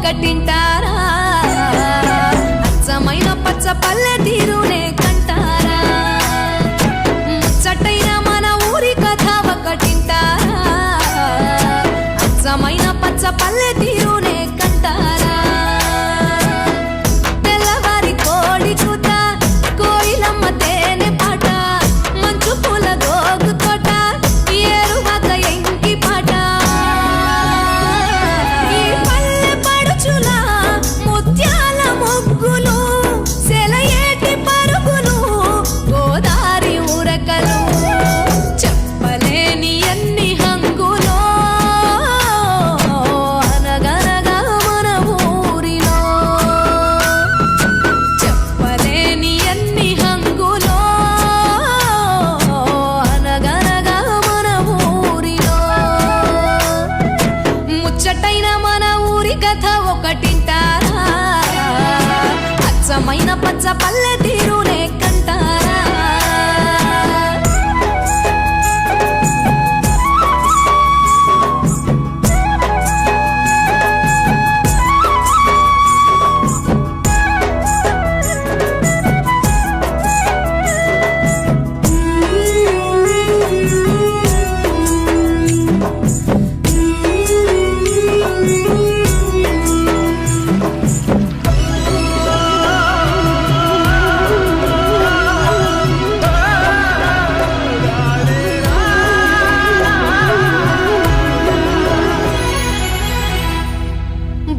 ఒకటింటారా అచ్చమైన పచ్చ పల్లె తీరునే కంటారా ముచ్చటైన మన ఊరి కథ ఒకటింటారా అచ్చమైన పచ్చ పల్లె తీరునే కంటారా తెల్లవారి కోడి కూత కోయిలమ్మ తేనె పాట మంచు పూల గోగు తోట ఏరువాక ఎంకి పాట ఈ పల్లె పడుచుల ముత్యాల ముగ్గులు సెలయేటి పరుగులు గోదారి ఉరకలు చెప్పలేని ఎన్ని హంగులో అనగనగా మన ఊరిలో చెప్పలేని ఎన్ని హంగులో అనగనగా మన ఊరిలో ముచ్చటైన మన ఊరి కథ ఒకటింటారా అచ్చమైన పచ్చ పల్లె తీరునే కంటారా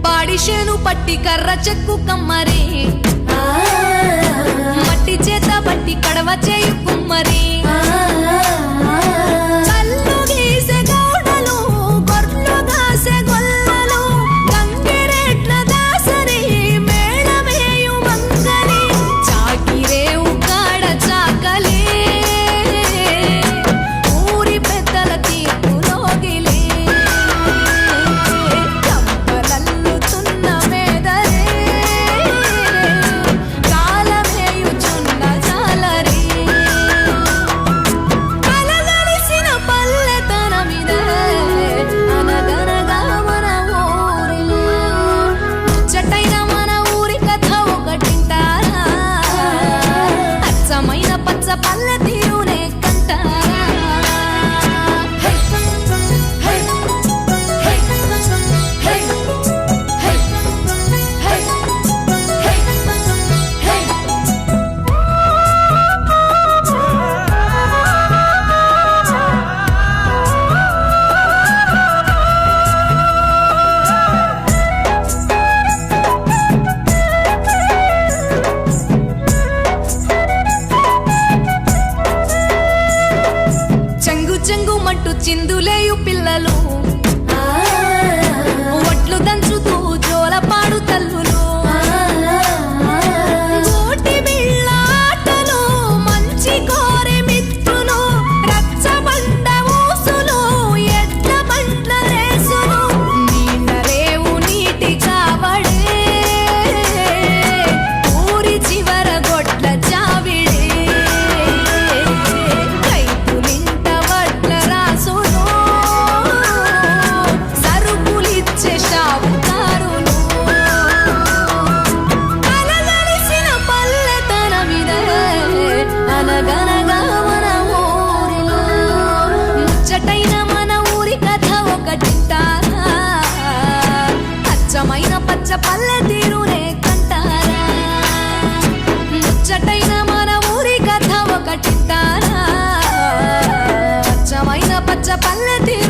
బాడిషేను పట్టి కర్ర చెక్కు కమ్మరి మట్టి చేత బట్టి కడవ చేయు కుమ్మరి కల్లు గీసే గౌడలు గొర్రెలు దాసే గొల్లలు గంగిరెట్ల దాసరి మేళమేయు మంగలి చాకిరేవు కాడ చాకలి ఊరి పెద్దల తీర్పులోగిలి కంపలల్లుతున్న మేదరే కాలమేయుచున్న జాలరి కలగలిసిన పల్లెతనమిదే అనగనగా మన ఊరిలో ముచ్చటైన మన ఊరి కథ ఒకటింటారా అచ్చమైన పచ్చ పల్లె తీరునే కంటారా హై హై హై హై హై హై హై చెంగు చెంగు మట్టు చిందులేయు పిల్లలు ఒట్లు దంచుతూ జోలపాడు తల్లులు గోటి బిళ్ళ ఆటలు మంచి కోరి మిత్రులు రచ్చబండ ఊసులు ఎడ్ల బండ్ల రేసులు నీడలేవు నీటి కావడే ఊరి చివర గొడ్ల చావిడే రైతులింట వడ్ల రాసులు సరుకులిచ్చే షావుకారులు కలగలిసిన పల్లెతనమిదే అనగనగా మన ఊరిలో ముచ్చటైన మన ఊరి కథ ఒకటింటారా అచ్చమైన పచ్చ పల్లె తీరునే కంటారా ముచ్చటైన మన ఊరి కథ ఒకటింటారా అచ్చమైన పచ్చ పల్లె తీరు